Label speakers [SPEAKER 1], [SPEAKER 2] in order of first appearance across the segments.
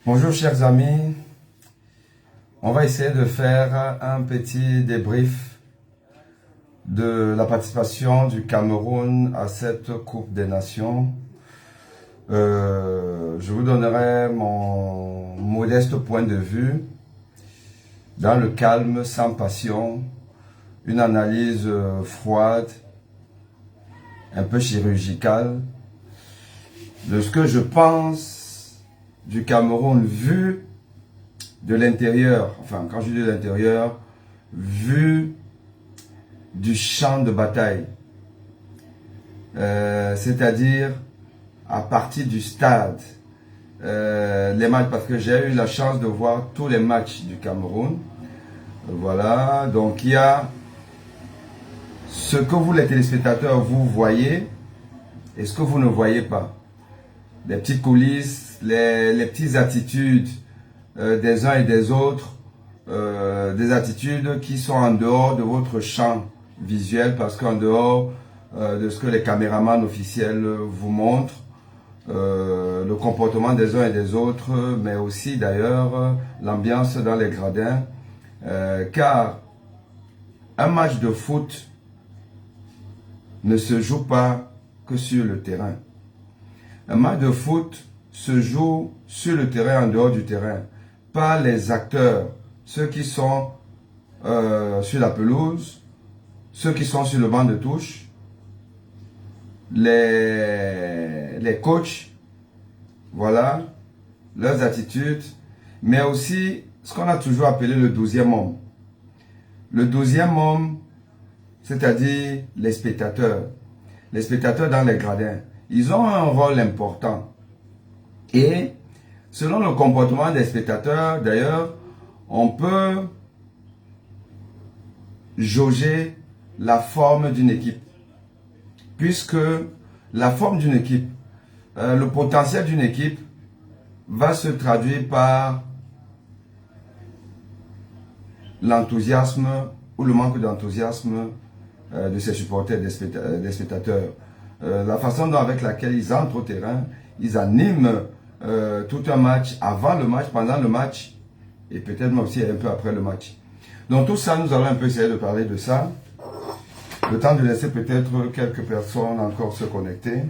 [SPEAKER 1] Bonjour chers amis, on va essayer de faire un petit débrief de la participation du Cameroun à cette Coupe des Nations. Je vous donnerai mon modeste point de vue, dans le calme, sans passion, une analyse froide, un peu chirurgicale, de ce que je pense du Cameroun vu de l'intérieur, enfin quand je dis de l'intérieur, vu du champ de bataille, c'est-à-dire à partir du stade, les matchs, parce que j'ai eu la chance de voir tous les matchs du Cameroun. Voilà, donc il y a ce que vous les téléspectateurs vous voyez et ce que vous ne voyez pas. Les petites coulisses, les petites attitudes des uns et des autres, des attitudes qui sont en dehors de votre champ visuel, parce qu'en dehors de ce que les caméramans officiels vous montrent, le comportement des uns et des autres, mais aussi d'ailleurs l'ambiance dans les gradins, car un match de foot ne se joue pas que sur le terrain. Un match de foot se joue sur le terrain, en dehors du terrain, par les acteurs, ceux qui sont sur la pelouse, ceux qui sont sur le banc de touche, les coachs, voilà, leurs attitudes, mais aussi ce qu'on a toujours appelé le 12e homme. Le 12e homme, c'est-à-dire les spectateurs dans les gradins. Ils ont un rôle important. Et selon le comportement des spectateurs, d'ailleurs, on peut jauger la forme d'une équipe. Puisque la forme d'une équipe, le potentiel d'une équipe va se traduire par l'enthousiasme ou le manque d'enthousiasme de ses supporters, des spectateurs. La façon avec laquelle ils entrent au terrain, ils animent tout un match, avant le match, pendant le match, et peut-être même aussi un peu après le match. Donc tout ça, nous allons un peu essayer de parler de ça. Le temps de laisser peut-être quelques personnes encore se connecter.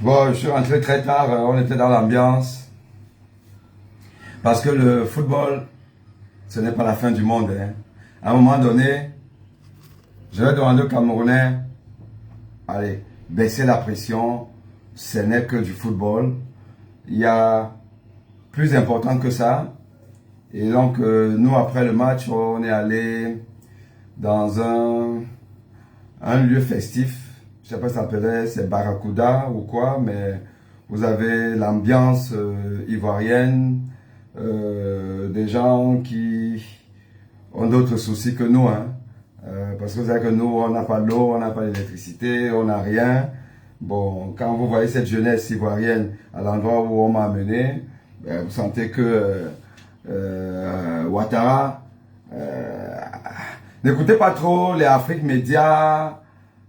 [SPEAKER 1] Bon, je suis rentré très tard, on était dans l'ambiance. Parce que le football, ce n'est pas la fin du monde. Hein. À un moment donné, je vais demander aux Camerounais, allez, baisser la pression, ce n'est que du football. Il y a plus important que ça. Et donc, nous, après le match, on est allé dans un lieu festif. Je ne sais pas si ça s'appelait, c'est Barracuda ou quoi, mais vous avez l'ambiance ivoirienne, des gens qui ont d'autres soucis que nous. Hein. Parce que vous savez que nous, on n'a pas l'eau, on n'a pas l'électricité, on n'a rien. Bon, quand vous voyez cette jeunesse ivoirienne à l'endroit où on m'a amené, vous sentez que Ouattara, n'écoutez pas trop les Afrique Média,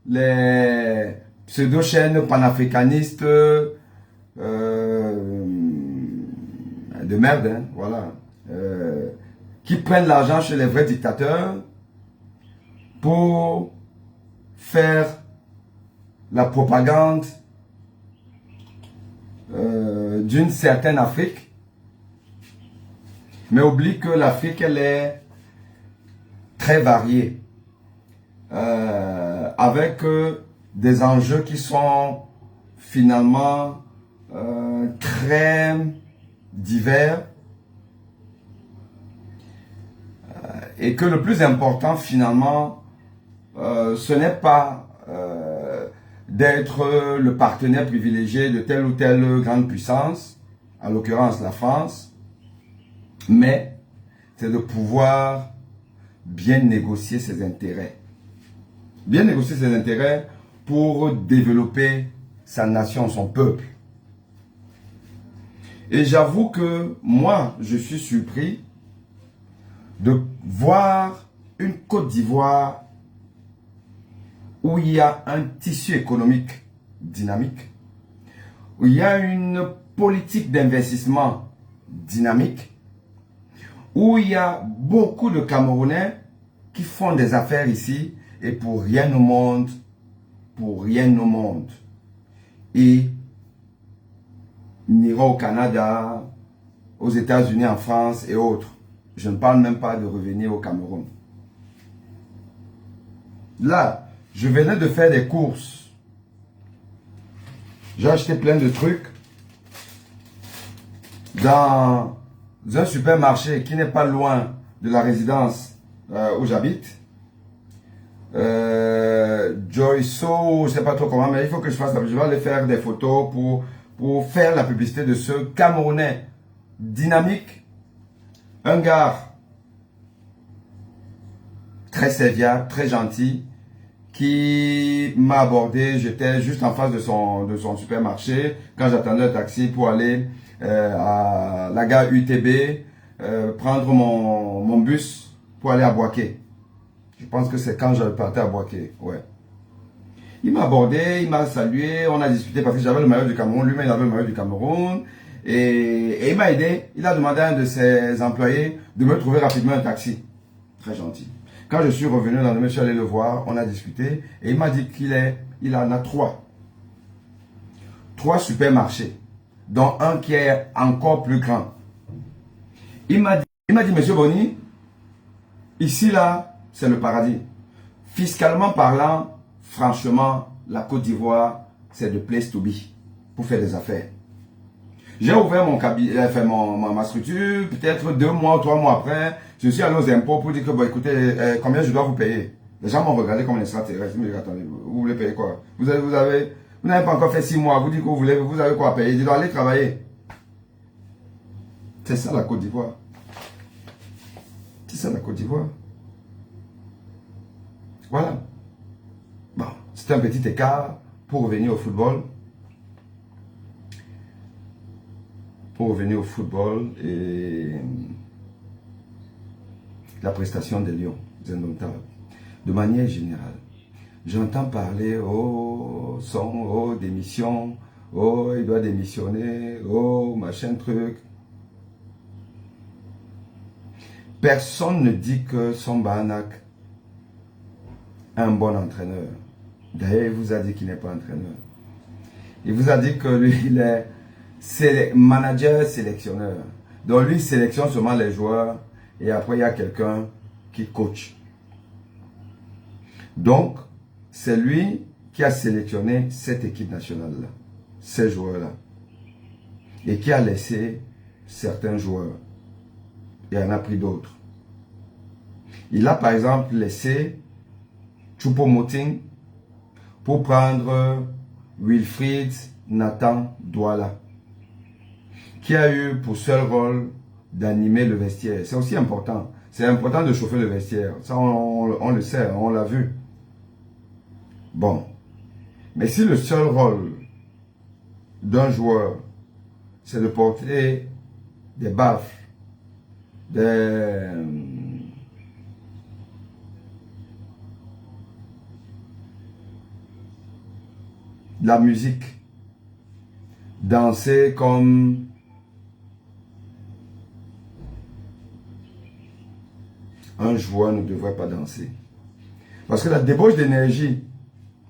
[SPEAKER 1] les pseudo-chaînes panafricanistes de merde, hein, voilà, qui prennent l'argent chez les vrais dictateurs pour faire la propagande d'une certaine Afrique, mais oublie que l'Afrique, elle est très variée, avec des enjeux qui sont finalement très divers, et que le plus important finalement, ce n'est pas d'être le partenaire privilégié de telle ou telle grande puissance, en l'occurrence la France, mais c'est de pouvoir bien négocier ses intérêts. Bien négocier ses intérêts pour développer sa nation, son peuple. Et j'avoue que moi, je suis surpris de voir une Côte d'Ivoire où il y a un tissu économique dynamique, où il y a une politique d'investissement dynamique, où il y a beaucoup de Camerounais qui font des affaires ici et pour rien au monde, ils n'iront au Canada, aux États-Unis, en France et autres. Je ne parle même pas de revenir au Cameroun. Là, je venais de faire des courses. J'ai acheté plein de trucs dans un supermarché qui n'est pas loin de la résidence où j'habite. Joyso, je ne sais pas trop comment, mais il faut que je fasse ça. Je vais aller faire des photos pour faire la publicité de ce Camerounais dynamique, un gars très serviable, très gentil, qui m'a abordé. J'étais juste en face de son supermarché quand j'attendais le taxi pour aller à la gare UTB, prendre mon bus pour aller à Boaké. Je pense que c'est quand je partais à Boaké, ouais. Il m'a abordé, il m'a salué, on a discuté parce que j'avais le maillot du Cameroun, lui-même il avait le maillot du Cameroun. Et il m'a aidé, il a demandé à un de ses employés de me trouver rapidement un taxi. Très gentil. Quand je suis revenu dans le monsieur, allé le voir, on a discuté et il m'a dit il en a trois. Trois supermarchés, dont un qui est encore plus grand. Il m'a dit, monsieur Boni, ici là, c'est le paradis. Fiscalement parlant, franchement, la Côte d'Ivoire, c'est the place to be pour faire des affaires. J'ai ouvert mon cabinet, ma structure, peut-être 2 mois ou 3 mois après, je suis allé aux impôts pour dire que, bon, écoutez, combien je dois vous payer? Les gens m'ont regardé comme un extraterrestre. Ils me disent, attendez, vous voulez payer quoi? Vous n'avez pas encore fait 6 mois, vous dites que vous avez quoi à payer? Ils disent, allez travailler. C'est ça la Côte d'Ivoire. C'est ça la Côte d'Ivoire. Voilà. Bon, c'est un petit écart pour revenir au football. Pour revenir au football et la prestation des Lions, des Indomptables. De manière générale, j'entends parler, oh, démission, oh, il doit démissionner, oh, machin truc. Personne ne dit que son Banak est un bon entraîneur. D'ailleurs, il vous a dit qu'il n'est pas entraîneur. Il vous a dit que lui, il est manager sélectionneur. Donc lui, il sélectionne seulement les joueurs et après, il y a quelqu'un qui coach. Donc, c'est lui qui a sélectionné cette équipe nationale-là, ces joueurs-là, et qui a laissé certains joueurs. Il en a pris d'autres. Il a par exemple laissé Choupo-Moting pour prendre Wilfried Nathan Douala, qui a eu pour seul rôle d'animer le vestiaire. C'est aussi important. C'est important de chauffer le vestiaire. Ça, on le sait, on l'a vu. Bon. Mais si le seul rôle d'un joueur, c'est de porter des baffes, de la musique, danser comme un joueur ne devrait pas danser. Parce que la débauche d'énergie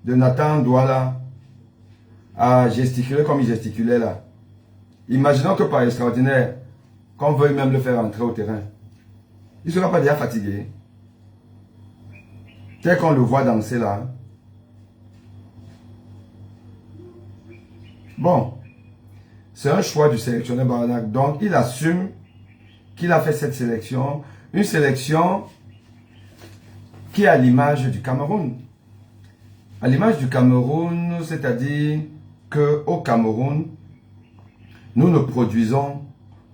[SPEAKER 1] de Nathan Douala à gesticuler comme il gesticulait là. Imaginons que par extraordinaire, qu'on veuille même le faire entrer au terrain, il ne sera pas déjà fatigué. Tel qu'on le voit danser là. Bon, c'est un choix du sélectionneur Banak. Donc, il assume qu'il a fait cette sélection. Une sélection qui est à l'image du Cameroun. À l'image du Cameroun, c'est-à-dire qu'au Cameroun, nous ne produisons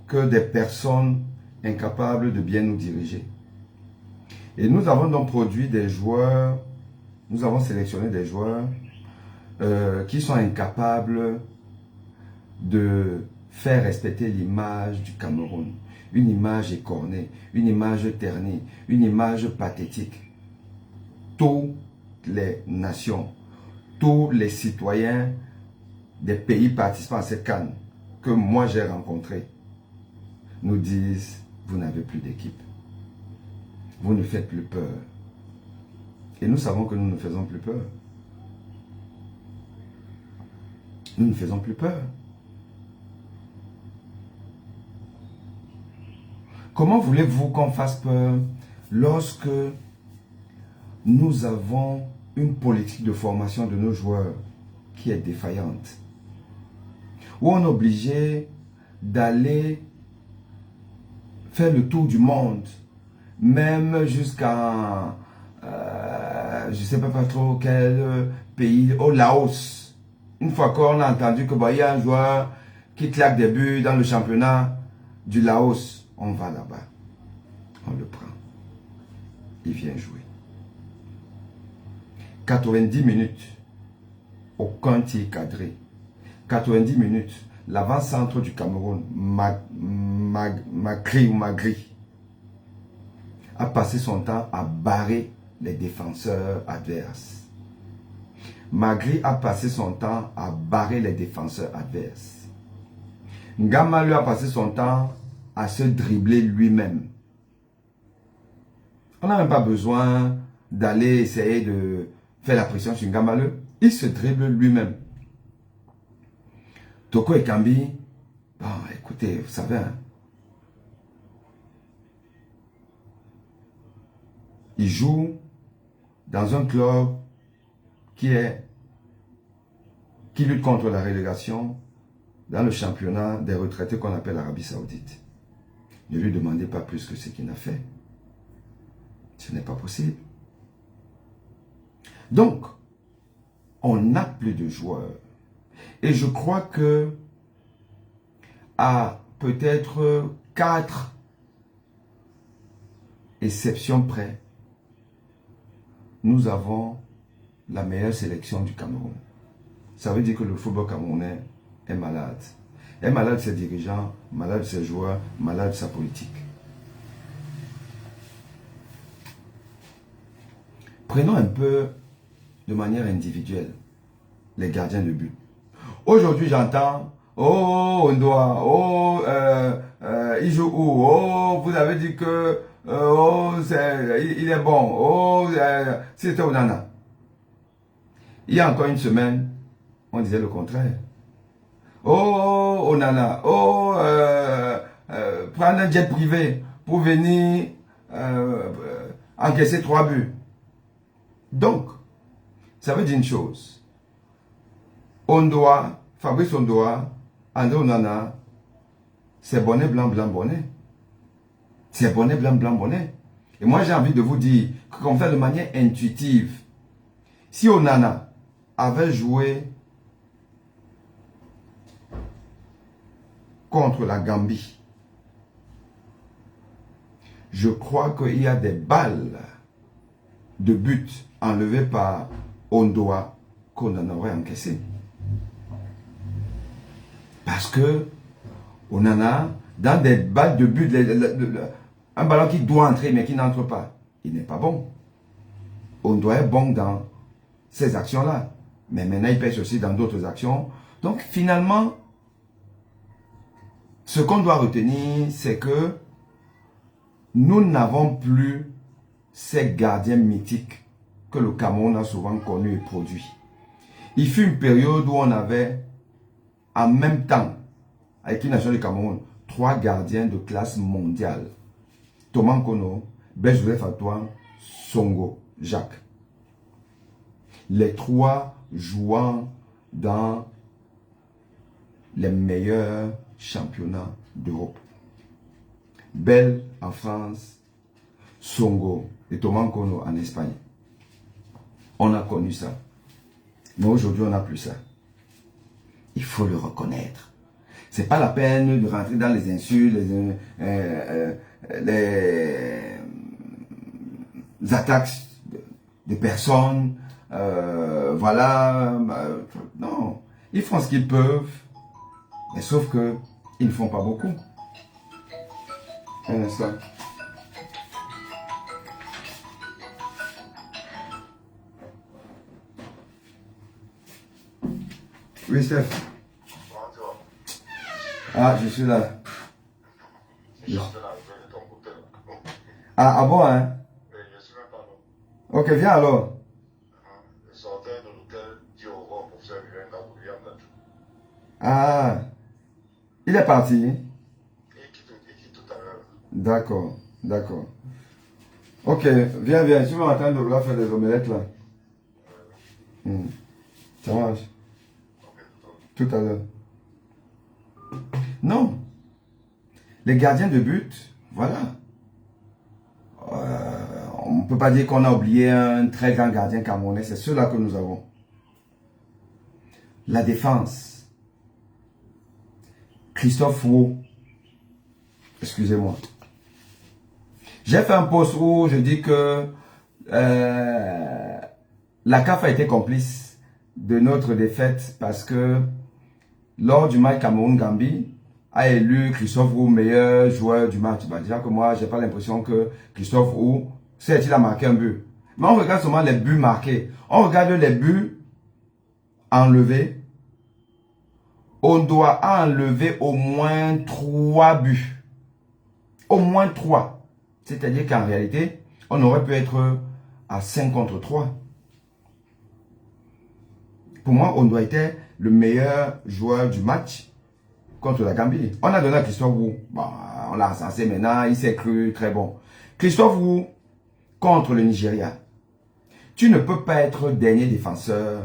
[SPEAKER 1] que des personnes incapables de bien nous diriger. Et nous avons donc produit des joueurs, nous avons sélectionné des joueurs qui sont incapables de faire respecter l'image du Cameroun. Une image écornée, une image ternie, une image pathétique. Toutes les nations, tous les citoyens des pays participants à cette CAN que moi j'ai rencontrés nous disent, vous n'avez plus d'équipe. Vous ne faites plus peur. Et nous savons que nous ne faisons plus peur. Nous ne faisons plus peur. Comment voulez-vous qu'on fasse peur lorsque nous avons une politique de formation de nos joueurs qui est défaillante? Où on est obligé d'aller faire le tour du monde, même jusqu'à, je ne sais pas trop quel pays, au Laos. Une fois qu'on a entendu que il y a un joueur qui claque des buts dans le championnat du Laos, on va là-bas, on le prend, il vient jouer. 90 minutes, aucun tir cadré. 90 minutes, l'avant-centre du Cameroun, Magri, a passé son temps à barrer les défenseurs adverses. Magri a passé son temps à barrer les défenseurs adverses. Ngama lui a passé son temps à se dribbler lui-même. On n'a même pas besoin d'aller essayer de faire la pression sur Ngamaleu. Il se dribble lui-même. Toko Ekambi, bon, écoutez, vous savez, hein, il joue dans un club qui lutte contre la relégation dans le championnat des retraités qu'on appelle l'Arabie Saoudite. Ne lui demandez pas plus que ce qu'il a fait. Ce n'est pas possible. Donc, on n'a plus de joueurs. Et je crois que à peut-être 4 exceptions près, nous avons la meilleure sélection du Cameroun. Ça veut dire que le football camerounais est malade. Est malade de ses dirigeants, malade de ses joueurs, malade de sa politique. Prenons un peu de manière individuelle les gardiens de but. Aujourd'hui, j'entends, oh, on doit, oh, il joue où, oh, vous avez dit que, oh, il est bon, oh, c'était Onana. Il y a encore une semaine, on disait le contraire. Oh, Onana, oh, prendre un jet privé pour venir encaisser 3 buts. Donc, ça veut dire une chose. Ondoa, Fabrice Ondoa, André Onana, c'est bonnet, blanc, blanc, bonnet. C'est bonnet, blanc, blanc, bonnet. Et moi, j'ai envie de vous dire qu'on fait de manière intuitive. Si Onana avait joué contre la Gambie, je crois qu'il y a des balles de but enlevées par Ondoa qu'on en aurait encaissé. Parce que Onana, dans des balles de but, un ballon qui doit entrer mais qui n'entre pas, il n'est pas bon. Ondoa est bon dans ces actions-là. Mais maintenant, il pêche aussi dans d'autres actions. Donc, finalement, ce qu'on doit retenir, c'est que nous n'avons plus ces gardiens mythiques que le Cameroun a souvent connus et produits. Il fut une période où on avait, en même temps, avec une nation du Cameroun, 3 gardiens de classe mondiale. Thomas Kono, Joseph Antoine, Songo, Jacques. Les 3 jouant dans les meilleurs championnats d'Europe. Bell en France, Songo et Thomas Kono en Espagne. On a connu ça. Mais aujourd'hui, on n'a plus ça. Il faut le reconnaître. C'est pas la peine de rentrer dans les insultes, les attaques de personnes. Voilà. Non. Ils font ce qu'ils peuvent. Mais sauf que ils ne font pas beaucoup. Un instant. Oui, Steph. Ah, je suis là. Ah bon, hein? Ok, viens alors. Ah, il est parti. D'accord, d'accord. Ok, viens, viens. Tu vas m'attendre de vouloir faire des omelettes là. Ça marche. Tout à l'heure. Non. Les gardiens de but, voilà. On ne peut pas dire qu'on a oublié un très grand gardien camerounais. C'est ceux-là que nous avons. La défense. Christophe Roux. Excusez-moi. J'ai fait un post où je dis que la CAF a été complice de notre défaite parce que lors du match Cameroun-Gambie, a élu Christophe Roux meilleur joueur du match. Bah, déjà que moi, j'ai pas l'impression que Christophe Roux, certes, il a marqué un but. Mais on regarde seulement les buts marqués. On regarde les buts enlevés. On doit enlever au moins 3 buts. Au moins 3. C'est-à-dire qu'en réalité, on aurait pu être à 5 contre 3. Pour moi, on doit être le meilleur joueur du match contre la Gambie. On a donné à Christophe Roux. Bon, on l'a recensé maintenant, il s'est cru très bon. Christophe Roux contre le Nigeria. Tu ne peux pas être dernier défenseur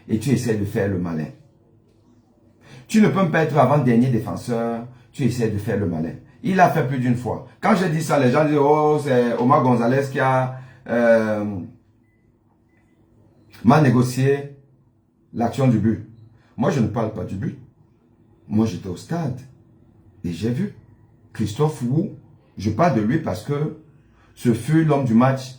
[SPEAKER 1] et tu essaies de faire le malin. Tu ne peux pas être avant-dernier défenseur, tu essaies de faire le malin. Il l'a fait plus d'une fois. Quand j'ai dit ça, les gens disent, oh, c'est Omar Gonzalez qui a mal négocié l'action du but. Moi, je ne parle pas du but. Moi, j'étais au stade et j'ai vu Christophe Roux. Je parle de lui parce que ce fut l'homme du match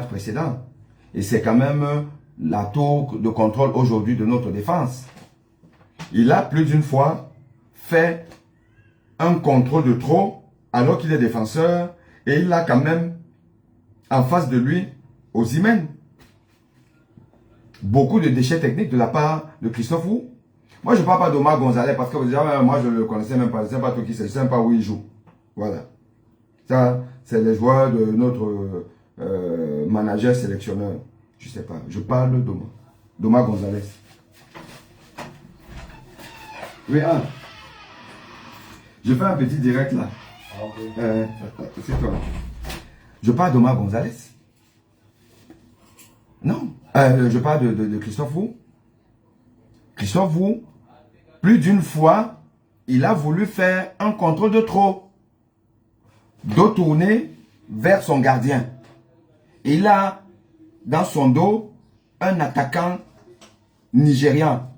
[SPEAKER 1] précédent. Et c'est quand même la tour de contrôle aujourd'hui de notre défense. Il a plus d'une fois fait un contrôle de trop alors qu'il est défenseur et il a quand même en face de lui Osimhen. Beaucoup de déchets techniques de la part de Christophe Roux. Moi, je ne parle pas d'Omar Gonzalez parce que déjà, moi, je ne le connaissais même pas. Je ne sais pas tout qui c'est. Je ne sais même pas où il joue. Voilà. Ça, c'est les joueurs de notre manager sélectionneur. Je ne sais pas. Je parle d'Omar Gonzalez. Oui, hein. Je fais un petit direct là. C'est toi. Je parle d'Omar Gonzalez. Non. Je parle de Christophe Roux. Christophe Roux, plus d'une fois, il a voulu faire un contrôle de trop. Dos tourné vers son gardien. Il a dans son dos un attaquant nigérian,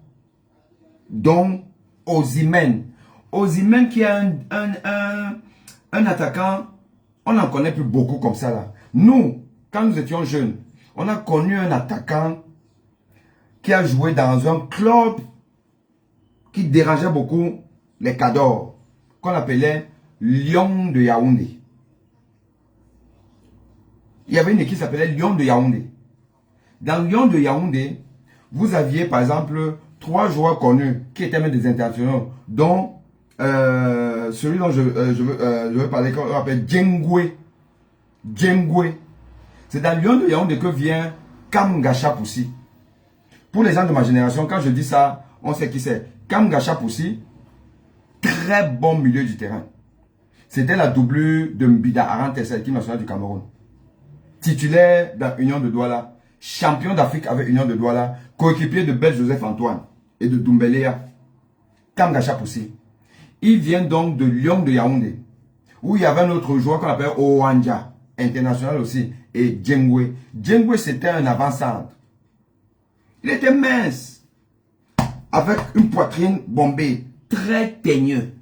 [SPEAKER 1] dont Osimhen. Osimhen qui est un attaquant, on n'en connaît plus beaucoup comme ça là. Nous, quand nous étions jeunes, on a connu un attaquant qui a joué dans un club qui dérangeait beaucoup les cadors, qu'on appelait Lion de Yaoundé. Il y avait une équipe qui s'appelait Lion de Yaoundé. Dans Lion de Yaoundé, vous aviez par exemple 3 joueurs connus qui étaient même des internationaux, dont celui dont je veux parler, qu'on appelle Djengwe. Djengwe. C'est dans Lion de Yaoundé que vient Kam Gachapoussi. Pour les gens de ma génération, quand je dis ça, on sait qui c'est. Kam Gachapoussi, très bon milieu du terrain. C'était la doublure de Mbida Arantes, l'équipe nationale du Cameroun. Titulaire dans Union de Douala, champion d'Afrique avec Union de Douala, coéquipier de Bel Joseph Antoine et de Doumbelea. Kam Gachapoussi. Il vient donc de Lyon de Yaoundé, où il y avait un autre joueur qu'on appelle Owanja, international aussi, et Djengwe. Djengwe, c'était un avant-centre. Il était mince, avec une poitrine bombée, très teigneux.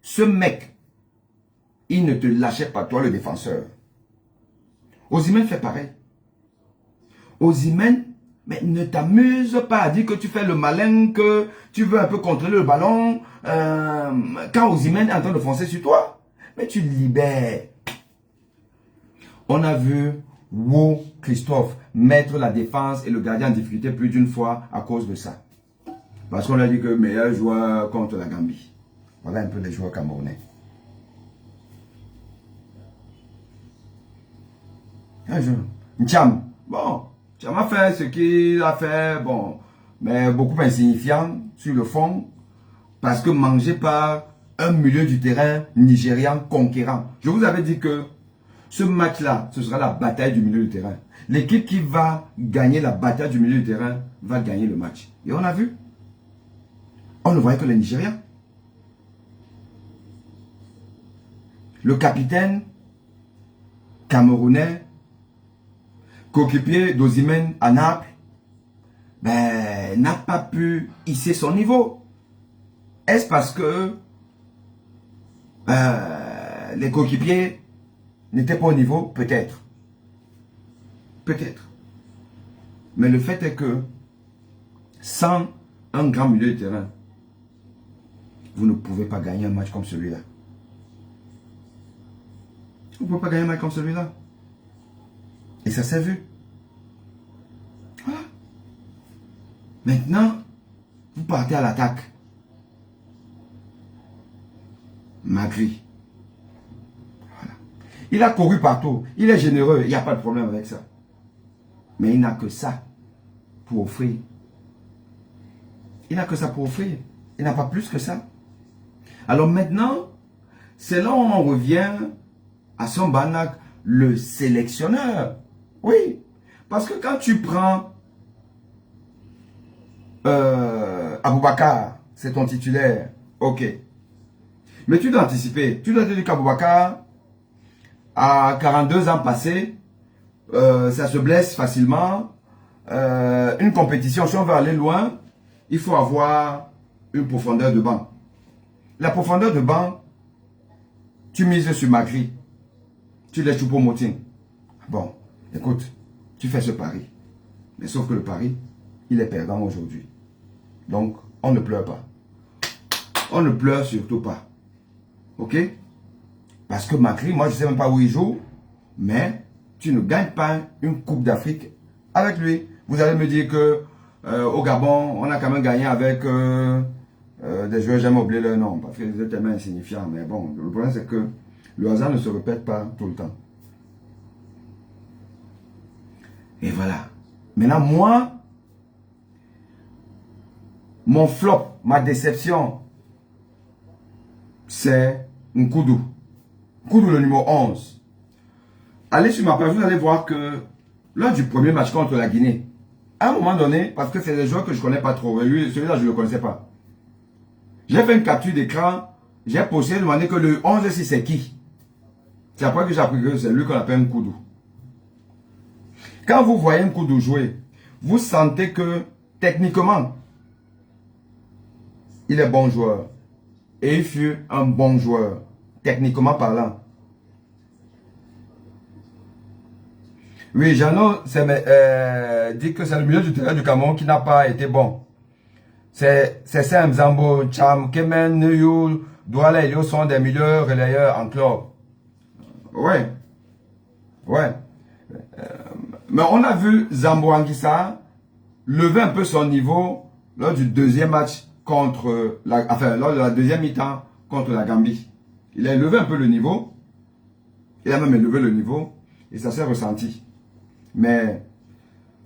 [SPEAKER 1] Ce mec, il ne te lâchait pas, toi le défenseur. Osimhen fait pareil. Osimhen, mais ne t'amuse pas à dire que tu fais le malin, que tu veux un peu contrôler le ballon. Quand Osimhen est en train de foncer sur toi, mais tu le libères. On a vu Wo Christophe mettre la défense et le gardien en difficulté plus d'une fois à cause de ça. Parce qu'on a dit que meilleur joueur contre la Gambie. Voilà un peu les joueurs camerounais. Un jour, N'Cham, bon, N'Cham a fait ce qu'il a fait, bon, mais beaucoup insignifiant sur le fond, parce que mangé par un milieu du terrain nigérian conquérant. Je vous avais dit que ce match-là, ce sera la bataille du milieu du terrain. L'équipe qui va gagner la bataille du milieu du terrain va gagner le match. Et on a vu. On ne voyait que les Nigériens. Le capitaine camerounais, coéquipier d'Osimhen à Naples, ben, n'a pas pu hisser son niveau. Est-ce parce que les coéquipiers n'étaient pas au niveau? Peut-être. Peut-être. Mais le fait est que sans un grand milieu de terrain, vous ne pouvez pas gagner un match comme celui-là. Vous ne pouvez pas gagner un match comme celui-là. Et ça s'est vu. Voilà. Maintenant, vous partez à l'attaque. Magri. Voilà. Il a couru partout. Il est généreux. Il n'y a pas de problème avec ça. Mais il n'a que ça pour offrir. Il n'a que ça pour offrir. Il n'a pas plus que ça. Alors maintenant, c'est là où on revient à son Banak, le sélectionneur. Oui. Parce que quand tu prends Aboubakar, c'est ton titulaire. Ok. Mais tu dois anticiper. Tu dois te dire qu'Aboubakar, à 42 ans passés, ça se blesse facilement. Une compétition, si on veut aller loin, il faut avoir une profondeur de banc. La profondeur de banc, tu mises sur Magri. Tu laisses Choupo-Moting. Bon, écoute, tu fais ce pari. Mais sauf que le pari, il est perdant aujourd'hui. Donc, on ne pleure pas. On ne pleure surtout pas. Ok? Parce que Magri, moi je ne sais même pas où il joue, mais tu ne gagnes pas une Coupe d'Afrique avec lui. Vous allez me dire que au Gabon, on a quand même gagné avec des joueurs, j'aime oublier leur nom, parce qu'ils étaient tellement insignifiants. Mais bon, le problème c'est que le hasard ne se répète pas tout le temps. Et voilà. Maintenant, moi, mon flop, ma déception, c'est Nkoudou. Nkoudou, le numéro 11. Allez sur ma page, vous allez voir que lors du premier match contre la Guinée, à un moment donné, parce que c'est des joueurs que je ne connais pas trop, lui, celui-là, je ne le connaissais pas. J'ai fait une capture d'écran, j'ai posé, demandé que le 11, si c'est qui. C'est après que j'ai appris que c'est lui qu'on appelle Nkoudou. Quand vous voyez Nkoudou jouer, vous sentez que, techniquement, il est bon joueur. Et il fut un bon joueur, techniquement parlant. Oui, Jeannot dit que c'est le milieu du terrain du Cameroun qui n'a pas été bon. C'est ça, Mzambo, Cham, Kemen, Neyu, Douala et Lio sont des milieux relayeurs en club. Ouais. Ouais. Mais on a vu Zambo Anguissa lever un peu son niveau lors du deuxième match contre lors de la deuxième mi-temps contre la Gambie. Il a élevé un peu le niveau. Il a même élevé le niveau. Et ça s'est ressenti. Mais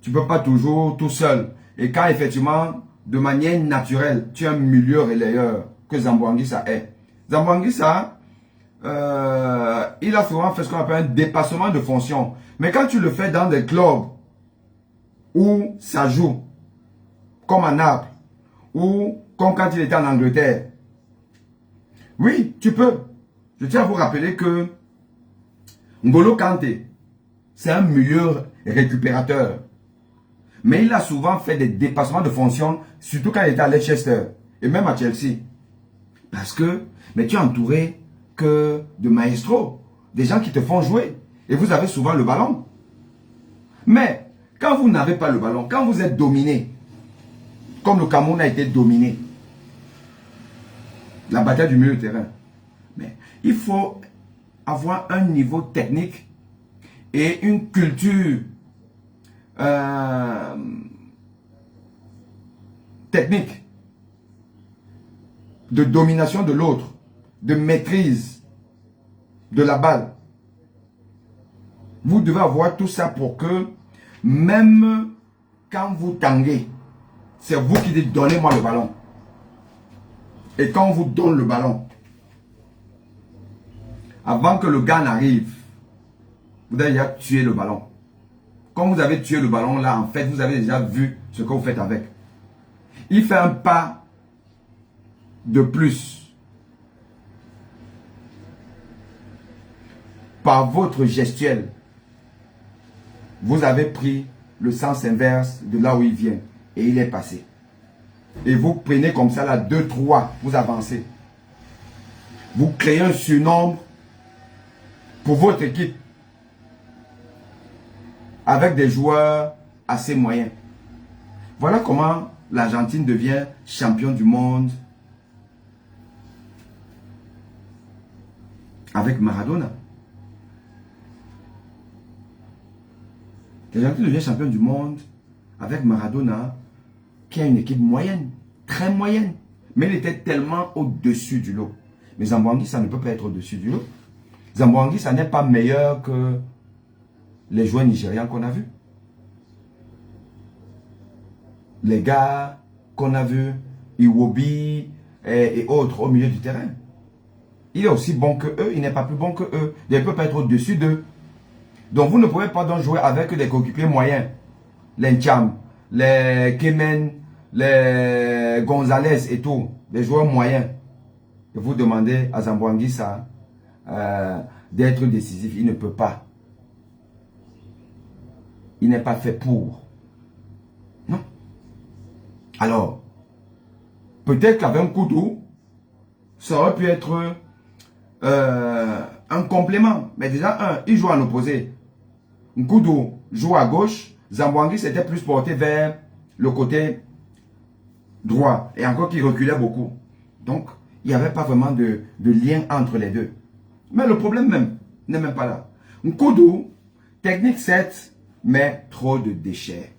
[SPEAKER 1] tu ne peux pas toujours tout seul. Et quand effectivement, de manière naturelle, tu es un milieu relayeur que Zambo Anguissa est. Zambo Anguissa, il a souvent fait ce qu'on appelle un dépassement de fonction. Mais quand tu le fais dans des clubs où ça joue, comme à Naples, ou comme quand il était en Angleterre, oui, tu peux. Je tiens à vous rappeler que N'Golo Kanté, c'est un milieu récupérateur. Mais il a souvent fait des dépassements de fonction, surtout quand il était à Leicester et même à Chelsea. Parce que, mais tu es entouré que de maestros, des gens qui te font jouer. Et vous avez souvent le ballon. Mais, quand vous n'avez pas le ballon, quand vous êtes dominé, comme le Cameroun a été dominé, la bataille du milieu de terrain, mais il faut avoir un niveau technique et une culture technique de domination de l'autre, de maîtrise de la balle. Vous devez avoir tout ça pour que même quand vous tanguez, c'est vous qui dites donnez-moi le ballon. Et quand on vous donne le ballon, avant que le gars n'arrive, vous avez déjà tué le ballon. Quand vous avez tué le ballon là, en fait, vous avez déjà vu ce que vous faites avec. Il fait un pas de plus. Par votre gestuelle, vous avez pris le sens inverse de là où il vient. Et il est passé. Et vous prenez comme ça là 2-3, vous avancez. Vous créez un surnombre pour votre équipe. Avec des joueurs assez moyens. Voilà comment l'Argentine devient champion du monde avec Maradona. L'Argentine devient champion du monde avec Maradona qui a une équipe moyenne, très moyenne. Mais il était tellement au-dessus du lot. Mais Zamboanguis, ça ne peut pas être au-dessus du lot. Zamboanguis, ça n'est pas meilleur que les joueurs nigérians qu'on a vus. Les gars qu'on a vus, Iwobi et autres au milieu du terrain. Il est aussi bon que eux, il n'est pas plus bon que eux. Il ne peut pas être au-dessus d'eux. Donc vous ne pouvez pas donc jouer avec des coéquipiers moyens. Les Ncham, les Kemen, les Gonzalez et tout. Des joueurs moyens. Et vous demandez à Zamboanguissa d'être décisif. Il ne peut pas. Il n'est pas fait pour. Non. Alors, peut-être qu'avec un Koudou, ça aurait pu être un complément. Mais déjà, il joue en opposé. Nkoudou joue à gauche. Zamboanguis était plus porté vers le côté droit. Et encore qu'il reculait beaucoup. Donc, il n'y avait pas vraiment de lien entre les deux. Mais le problème même n'est même pas là. Nkoudou, technique 7, mais trop de déchets.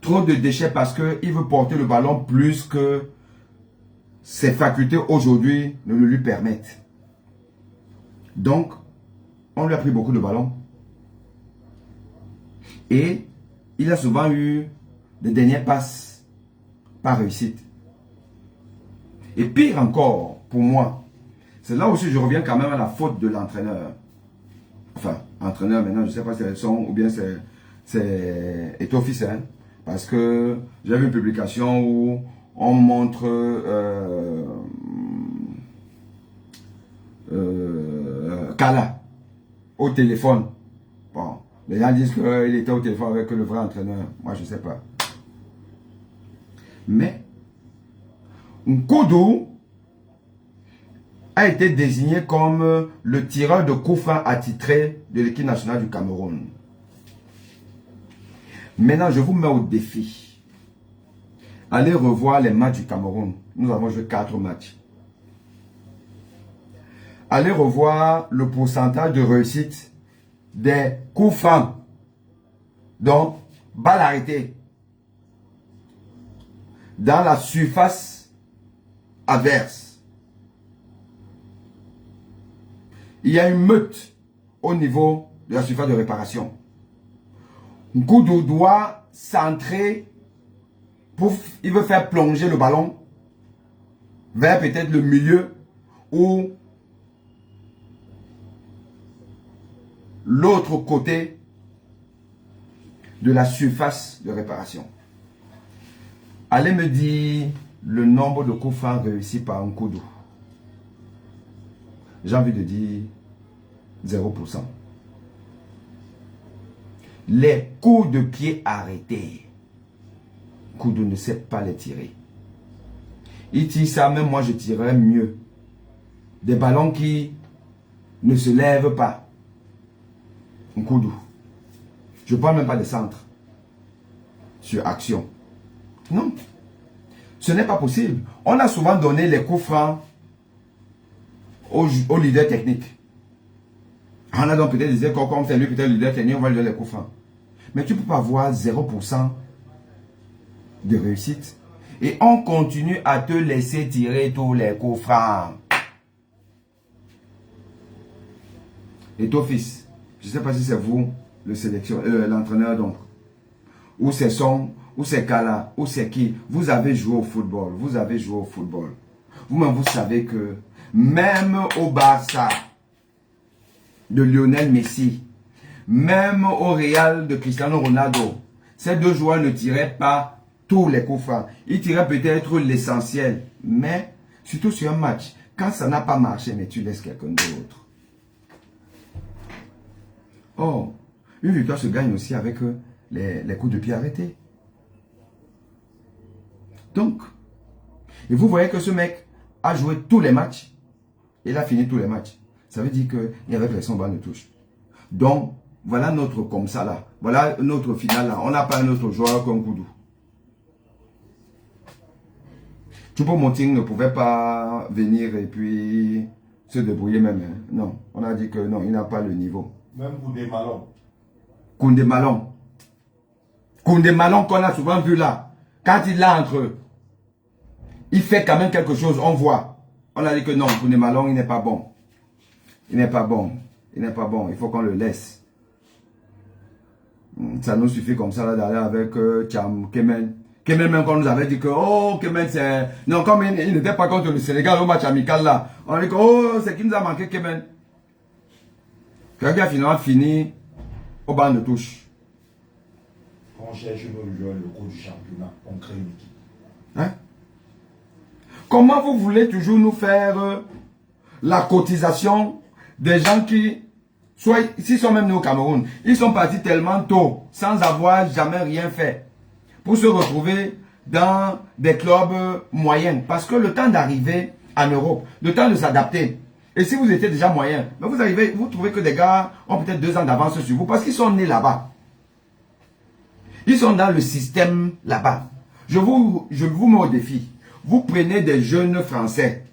[SPEAKER 1] Trop de déchets parce qu'il veut porter le ballon plus que ses facultés aujourd'hui ne le lui permettent. Donc, on lui a pris beaucoup de ballons. Et il a souvent eu des dernières passes pas réussites. Et pire encore, pour moi, c'est là aussi je reviens quand même à la faute de l'entraîneur. Enfin, entraîneur maintenant, je ne sais pas si c'est son ou bien c'est office. Hein, parce que j'avais une publication où on montre Kala au téléphone. Bon, les gens disent qu'il était au téléphone avec le vrai entraîneur. Moi, je ne sais pas. Mais Nkoudou a été désigné comme le tireur de coups francs attitré de l'équipe nationale du Cameroun. Maintenant, je vous mets au défi. Allez revoir les matchs du Cameroun. Nous avons joué 4 matchs. Allez revoir le pourcentage de réussite des coups francs. Donc, balle arrêtée. Dans la surface adverse. Il y a une meute au niveau de la surface de réparation. Nkoudou doit centrer il veut faire plonger le ballon vers peut-être le milieu ou l'autre côté de la surface de réparation. Allez me dire le nombre de coups francs réussis par Nkoudou. J'ai envie de dire 0%. Les coups de pied arrêtés. Koudou ne sait pas les tirer. Il tire ça, même moi je tirerais mieux. Des ballons qui ne se lèvent pas. Koudou. Je ne parle même pas des centres. Sur action. Non. Ce n'est pas possible. On a souvent donné les coups francs aux leaders techniques. On a donc peut-être dit, comme c'est lui peut-être le leader technique, on va lui donner les coups francs. Mais tu ne peux pas avoir 0% de réussite. Et on continue à te laisser tirer tous les coups francs. Et ton fils, je ne sais pas si c'est vous, l'entraîneur donc, ou c'est son, ou c'est Kala, ou c'est qui, vous avez joué au football, vous avez joué au football. Vous-même, vous savez que même au Barça de Lionel Messi, même au Real de Cristiano Ronaldo, ces deux joueurs ne tiraient pas tous les coups francs. Ils tiraient peut-être l'essentiel, mais surtout sur un match, quand ça n'a pas marché, mais tu laisses quelqu'un d'autre. Oh, une victoire se gagne aussi avec les coups de pied arrêtés. Donc, et vous voyez que ce mec a joué tous les matchs. Il a fini tous les matchs. Ça veut dire qu'il n'y avait personne balle de touche. Donc, voilà notre comme ça là. Voilà notre finale là. On n'a pas un autre joueur comme Koudou. Choupo-Moting ne pouvait pas venir et puis se débrouiller même. Hein. Non, on a dit que non, il n'a pas le niveau.
[SPEAKER 2] Même Koundé Malon.
[SPEAKER 1] Koundé Malon. Koundé Malon qu'on a souvent vu là. Quand il l'a entre eux, il fait quand même quelque chose, on voit. On a dit que non, Koundé Malon, il n'est pas bon. Il n'est pas bon. Il n'est pas bon. Il faut qu'on le laisse. Ça nous suffit comme ça d'aller avec Cham, Kemen. Kemen même quand on nous avait dit que oh Kemen c'est... Non, comme il n'était pas contre le Sénégal au match amical là. On a dit que oh c'est qui nous a manqué Kemen. Quelqu'un a finalement fini au banc de touche.
[SPEAKER 2] Quand on cherche nos joueurs locaux du championnat, on crée une équipe.
[SPEAKER 1] Hein? Comment vous voulez toujours nous faire la cotisation des gens qui, soit s'ils sont même nés au Cameroun, ils sont partis tellement tôt, sans avoir jamais rien fait, pour se retrouver dans des clubs moyens. Parce que le temps d'arriver en Europe, le temps de s'adapter, et si vous étiez déjà moyen, mais vous arrivez, vous trouvez que des gars ont peut-être 2 ans d'avance sur vous, parce qu'ils sont nés là-bas. Ils sont dans le système là-bas. Je vous mets au défi. Vous prenez des jeunes Français,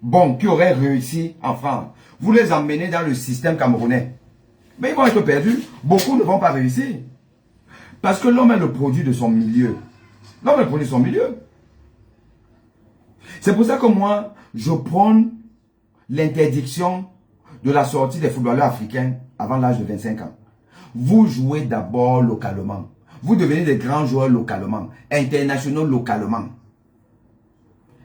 [SPEAKER 1] bons, qui auraient réussi en France. Vous les emmenez dans le système camerounais. Mais ils vont être perdus. Beaucoup ne vont pas réussir. Parce que l'homme est le produit de son milieu. L'homme est le produit de son milieu. C'est pour ça que moi, je prône l'interdiction de la sortie des footballeurs africains avant l'âge de 25 ans. Vous jouez d'abord localement. Vous devenez des grands joueurs localement, internationaux localement.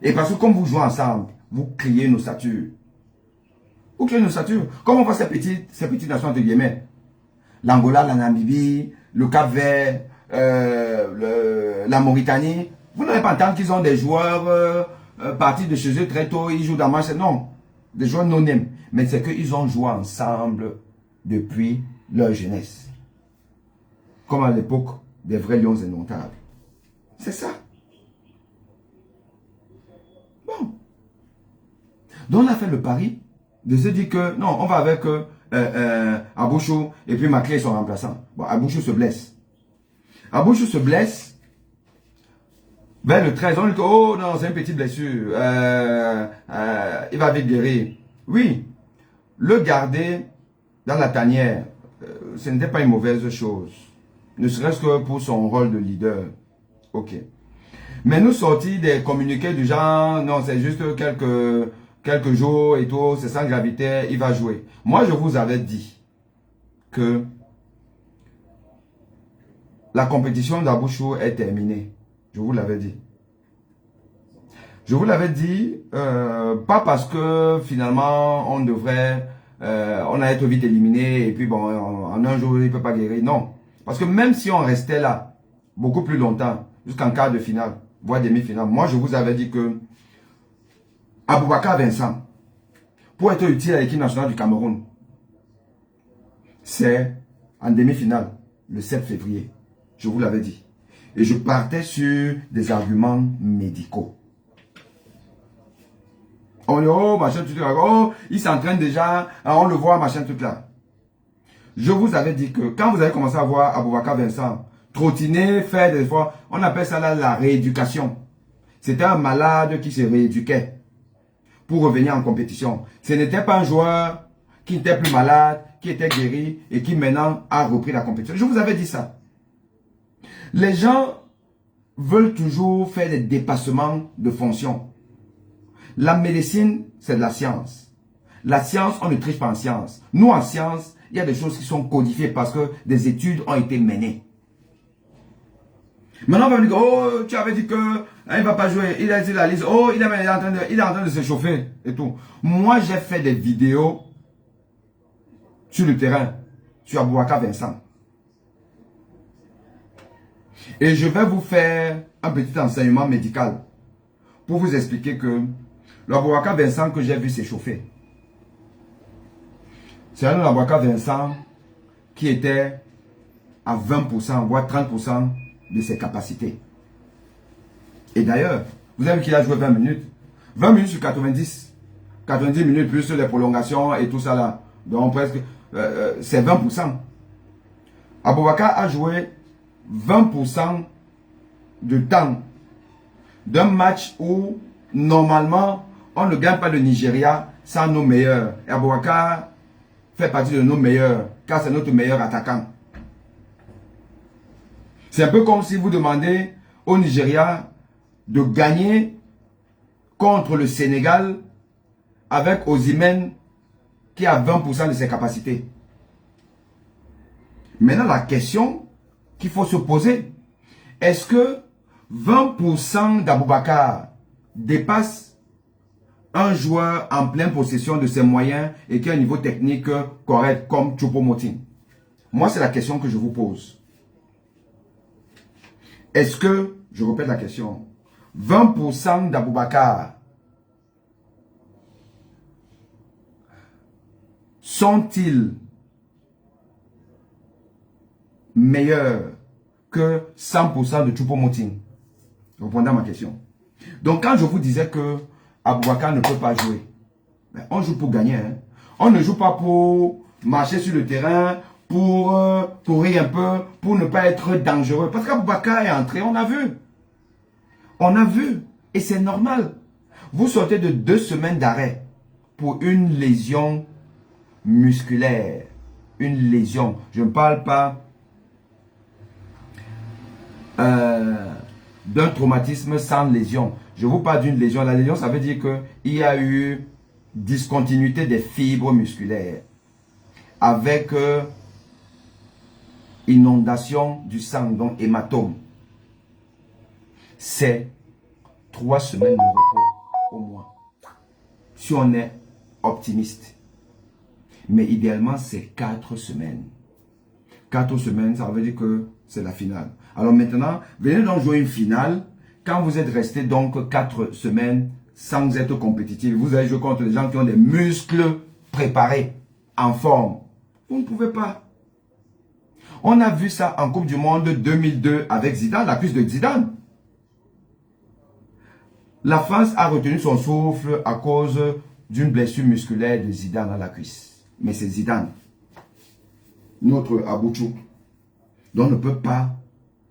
[SPEAKER 1] Et parce que comme vous jouez ensemble, vous créez nos statures. Vous créez nos statures. Comme on voit ces petites nations de Yémen. L'Angola, la Namibie, le Cap-Vert, la Mauritanie. Vous n'allez pas entendre qu'ils ont des joueurs partis de chez eux très tôt, ils jouent dans Manchester. Non, des joueurs non-name. Mais c'est qu'ils ont joué ensemble depuis leur jeunesse. Comme à l'époque des vrais lions indomptables. C'est ça. Bon. Donc on a fait le pari de se dire que non, on va avec Abouchou et puis Maclé sont remplaçants. Bon, Abouchou se blesse. Abouchou se blesse. Vers le 13, on dit que oh non, c'est une petite blessure. Il va vite guérir. Oui, le garder dans la tanière, ce n'était pas une mauvaise chose. Ne serait-ce que pour son rôle de leader. Ok. Mais nous sortis des communiqués du genre, non, c'est juste quelques jours et tout, c'est sans gravité, il va jouer. Moi, je vous avais dit que la compétition d'Abouchou est terminée. Je vous l'avais dit. Je vous l'avais dit, pas parce que finalement, on devrait, on allait être vite éliminé et puis bon, en un jour, il ne peut pas guérir. Non. Parce que même si on restait là, beaucoup plus longtemps, jusqu'en quart de finale, voire demi-finale, moi, je vous avais dit que Aboubakar Vincent, pour être utile à l'équipe nationale du Cameroun, c'est en demi-finale. le 7 février. Je vous l'avais dit. Et je partais sur des médicaux. On dit, oh, machin, tout là. Oh, il s'entraîne déjà. On le voit, machin, tout là. Je vous avais dit que quand vous avez commencé à voir Aboubakar Vincent trottiner, faire des efforts, on appelle ça là, la rééducation. C'était un malade qui se rééduquait pour revenir en compétition. Ce n'était pas un joueur qui n'était plus malade, qui était guéri et qui maintenant a repris la compétition. Je vous avais dit ça. Les gens veulent toujours faire des dépassements de fonctions. La médecine, c'est de la science. La science, on ne triche pas en science. Nous, en science, il y a des choses qui sont codifiées parce que des études ont été menées. Maintenant, on va me dire, oh, tu avais dit que il ne va pas jouer. Il a dit la liste. Oh, il est en train de se chauffer et tout. Moi, j'ai fait des vidéos sur le terrain, sur Aboubakar Vincent. Et je vais vous faire un petit enseignement médical pour vous expliquer que l'Abouabakar Vincent que j'ai vu s'échauffer, c'est un Abouabakar Vincent qui était à 20%, voire 30% de ses capacités. Et d'ailleurs, vous avez vu qu'il a joué 20 minutes. 20 minutes sur 90. 90 minutes plus les prolongations et tout ça là. Donc presque, c'est 20%. Aboubakar a joué 20% de temps d'un match où normalement on ne gagne pas le Nigeria sans nos meilleurs. Et Aboubakar fait partie de nos meilleurs car c'est notre meilleur attaquant. C'est un peu comme si vous demandez au Nigeria de gagner contre le Sénégal avec Osimhen qui a 20% de ses capacités. Maintenant la question qu'il faut se poser, est-ce que 20% d'Aboubakar dépasse un joueur en pleine possession de ses moyens et qui a un niveau technique correct comme Choupo-Moting? Moi, c'est la question que je vous pose. Est-ce que, je répète la question, 20% d'Aboubakar sont-ils meilleurs que 100% de Choupo-Moting? Répondez à ma question. Donc quand je vous disais que Aboubakar ne peut pas jouer, on joue pour gagner. Hein. On ne joue pas pour marcher sur le terrain, pour courir un peu, pour ne pas être dangereux. Parce qu'Aboubakar est entré, on a vu. On a vu. Et c'est normal. Vous sortez de 2 semaines d'arrêt pour une lésion musculaire. Une lésion. Je ne parle pas d'un traumatisme sans lésion. Je vous parle d'une lésion. La lésion, ça veut dire qu'il y a eu discontinuité des fibres musculaires avec inondation du sang, donc hématome. C'est 3 semaines de repos au moins. Si on est optimiste. Mais idéalement, c'est 4 semaines. 4 semaines, ça veut dire que c'est la finale. Alors maintenant, venez donc jouer une finale. Quand vous êtes resté donc 4 semaines sans être compétitif, vous allez jouer contre des gens qui ont des muscles préparés, en forme. Vous ne pouvez pas. On a vu ça en Coupe du Monde 2002 avec Zidane, la cuisse de Zidane. La France a retenu son souffle à cause d'une blessure musculaire de Zidane à la cuisse. Mais c'est Zidane, notre Abouchou. Donc on ne peut pas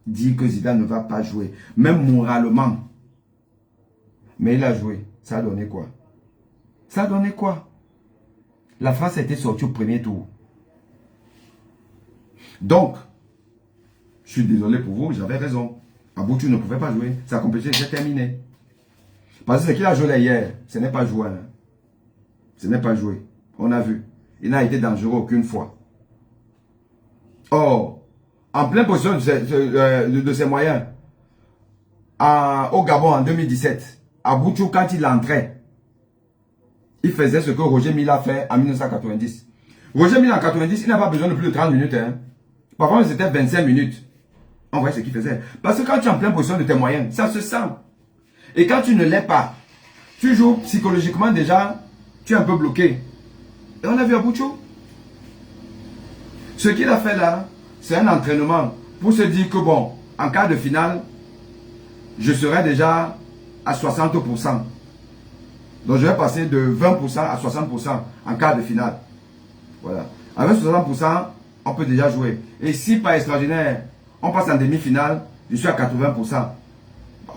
[SPEAKER 1] dire que Zidane ne va pas jouer, même moralement. Mais il a joué. Ça a donné quoi? Ça a donné quoi? La France a été sortie au premier tour. Donc, je suis désolé pour vous, j'avais raison. Abouchou ne pouvait pas jouer. Sa compétition était terminée. Parce que ce qu'il a joué là hier, ce n'est pas joué. Hein. Ce n'est pas joué. On a vu. Il n'a été dangereux aucune fois. Or, en pleine position de ses moyens, au Gabon en 2017, Abouchou, quand il entrait, il faisait ce que Roger Mila fait en 1990. Roger Mila en 90, il n'a pas besoin de plus de 30 minutes. Hein. Parfois, c'était 25 minutes. On voit ce qu'il faisait. Parce que quand tu es en pleine position de tes moyens, ça se sent. Et quand tu ne l'es pas, tu joues psychologiquement déjà, tu es un peu bloqué. Et on a vu Abouchou. Ce qu'il a fait là, c'est un entraînement pour se dire que bon, en cas de finale, je serai déjà à 60%. Donc je vais passer de 20% à 60% en cas de finale. Voilà. Avec 60%, on peut déjà jouer. Et si par extraordinaire, on passe en demi-finale, je suis à 80%. Bon.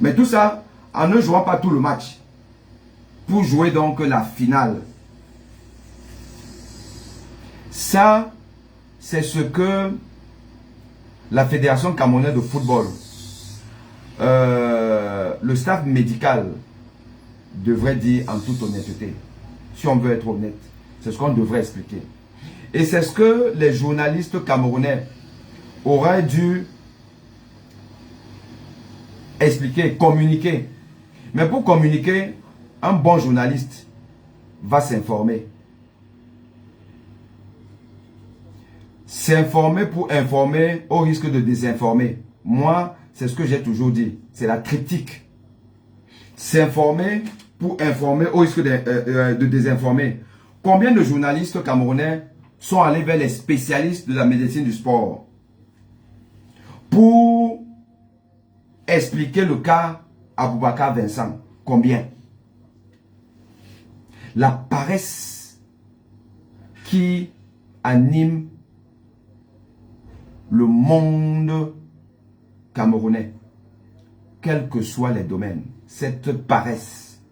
[SPEAKER 1] Mais tout ça, en ne jouant pas tout le match. Pour jouer donc la finale. Ça, c'est ce que la Fédération camerounaise de football, le staff médical devrait dire en toute honnêteté. Si on veut être honnête, c'est ce qu'on devrait expliquer. Et c'est ce que les journalistes camerounais auraient dû expliquer, communiquer. Mais pour communiquer, un bon journaliste va s'informer. S'informer pour informer au risque de désinformer. Moi, c'est ce que j'ai toujours dit. C'est la triptyque. S'informer pour informer au risque de désinformer. Combien de journalistes camerounais sont allés vers les spécialistes de la médecine du sport pour expliquer le cas Aboubakar Vincent? Combien? La paresse qui anime le monde camerounais, quels que soient les domaines, cette paresse,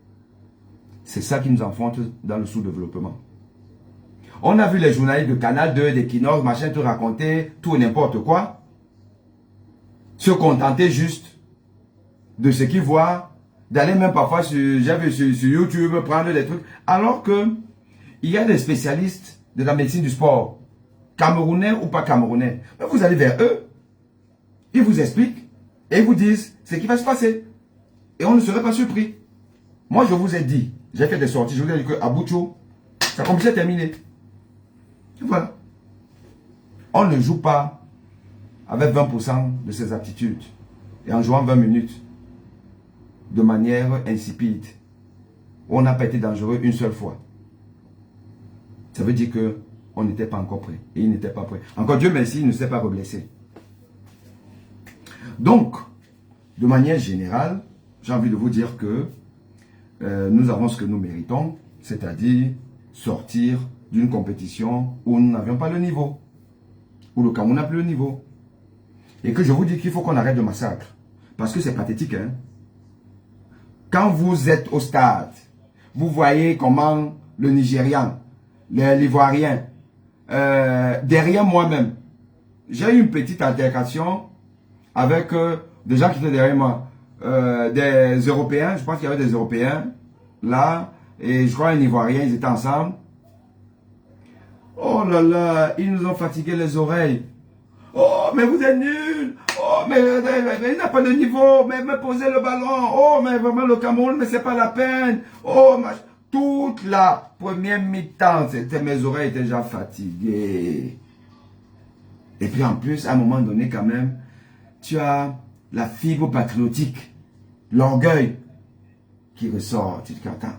[SPEAKER 1] c'est ça qui nous enfonce dans le sous-développement. On a vu les journalistes de Canal 2, d'Equinox, machin, te raconter tout et n'importe quoi, se contenter juste de ce qu'ils voient, d'aller même parfois sur YouTube prendre des trucs, alors que il y a des spécialistes de la médecine du sport, camerounais ou pas camerounais. Mais vous allez vers eux, ils vous expliquent et ils vous disent ce qui va se passer. Et on ne serait pas surpris. Moi, je vous ai dit, j'ai fait des sorties, je vous ai dit qu'à Boucho, ça commence à terminer. Et voilà. On ne joue pas avec 20% de ses aptitudes et en jouant 20 minutes de manière insipide. On n'a pas été dangereux une seule fois. Ça veut dire que on n'était pas encore prêt. Et il n'était pas prêt. Encore Dieu merci, il ne s'est pas reblessé. Donc, de manière générale, j'ai envie de vous dire que nous avons ce que nous méritons, c'est-à-dire sortir d'une compétition où nous n'avions pas le niveau, où le Cameroun n'a plus le niveau. Et que je vous dis qu'il faut qu'on arrête de massacre. Parce que c'est pathétique. Hein? Quand vous êtes au stade, vous voyez comment le Nigérian, l'Ivoirien, derrière moi-même, j'ai eu une petite altercation avec des gens qui étaient derrière moi. Des Européens, je pense qu'il y avait des Européens là, et je crois un Ivoirien, ils étaient ensemble. Oh là là, ils nous ont fatigué les oreilles. Oh, mais vous êtes nuls. Oh, mais il n'a pas de niveau. Mais posez le ballon. Oh, mais vraiment le Cameroun, mais c'est pas la peine. Oh, toute la première mi-temps, mes oreilles étaient déjà fatiguées. Et puis en plus, à un moment donné quand même, tu as la fibre patriotique, l'orgueil qui ressort. Tu te dis, attends.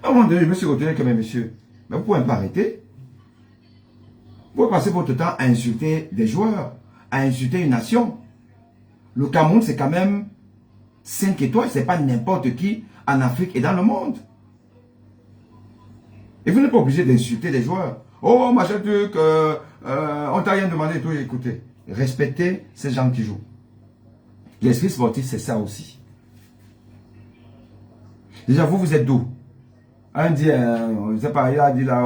[SPEAKER 1] À un moment donné, je me suis retenu comme monsieur. Mais vous pouvez pas arrêter. Vous pouvez passer votre temps à insulter des joueurs, à insulter une nation. Le Cameroun, c'est quand même 5 étoiles, c'est pas n'importe qui en Afrique et dans le monde. Et vous n'êtes pas obligé d'insulter des joueurs. Oh, machin truc, on t'a rien demandé et tout. Écoutez, respectez ces gens qui jouent. L'esprit sportif, c'est ça aussi. Déjà, vous êtes d'où? Un dit, je ne sais pas, il a dit là,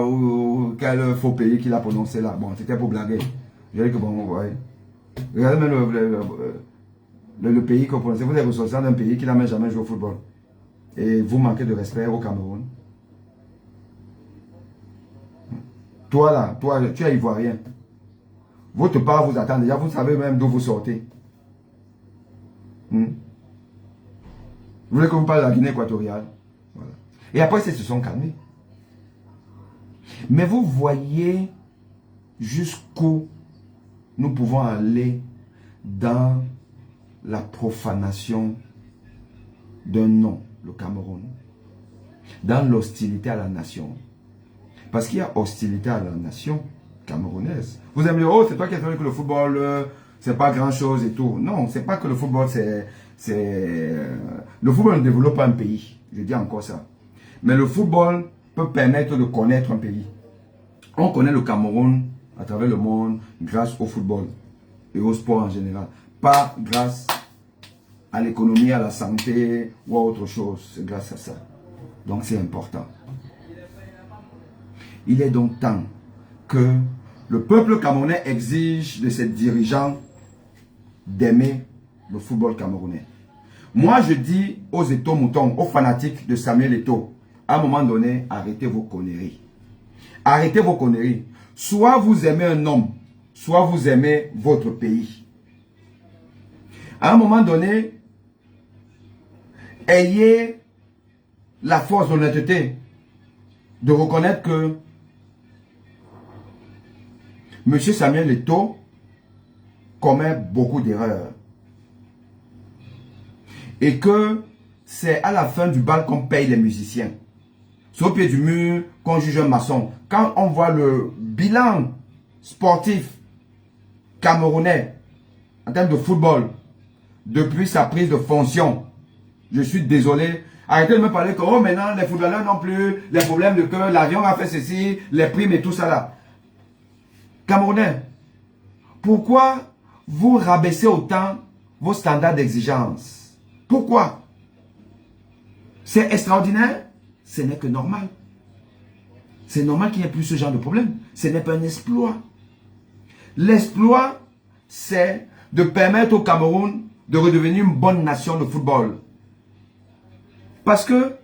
[SPEAKER 1] quel faux pays qu'il a prononcé là. Bon, c'était pour blaguer. Je dis que bon, vous voyez. Regardez même le pays que vous prononcez. Vous êtes ressortissant d'un pays qui n'a même jamais joué au football. Et vous manquez de respect au Cameroun. Toi là, toi, tu es ivoirien. Votre part vous attend déjà, vous savez même d'où vous sortez. Vous voulez qu'on parle de la Guinée équatoriale? Voilà. Et après, ils se sont calmés. Mais vous voyez jusqu'où nous pouvons aller dans la profanation d'un nom, le Cameroun. Dans l'hostilité à la nation. Parce qu'il y a hostilité à la nation camerounaise. Vous aimez, oh, c'est toi qui as trouvé que le football, c'est pas grand chose et tout. Non, c'est pas que le football, le football ne développe pas un pays. Je dis encore ça. Mais le football peut permettre de connaître un pays. On connaît le Cameroun à travers le monde grâce au football et au sport en général. Pas grâce à l'économie, à la santé ou à autre chose. C'est grâce à ça. Donc c'est important. Il est donc temps que le peuple camerounais exige de ses dirigeants d'aimer le football camerounais. Moi, je dis aux Eto'o-moutons, aux fanatiques de Samuel Eto'o, à un moment donné, arrêtez vos conneries. Arrêtez vos conneries. Soit vous aimez un homme, soit vous aimez votre pays. À un moment donné, ayez la force, l'honnêteté de reconnaître que M. Samuel Eto'o commet beaucoup d'erreurs. Et que c'est à la fin du bal qu'on paye les musiciens. C'est au pied du mur qu'on juge un maçon. Quand on voit le bilan sportif camerounais en termes de football, depuis sa prise de fonction, je suis désolé. Arrêtez de me parler que oh, maintenant les footballeurs n'ont plus les problèmes de que l'avion a fait ceci, les primes et tout ça là. Camerounais, pourquoi vous rabaissez autant vos standards d'exigence? Pourquoi? C'est extraordinaire? Ce n'est que normal. C'est normal qu'il n'y ait plus ce genre de problème. Ce n'est pas un exploit. L'exploit, c'est de permettre au Cameroun de redevenir une bonne nation de football. Parce que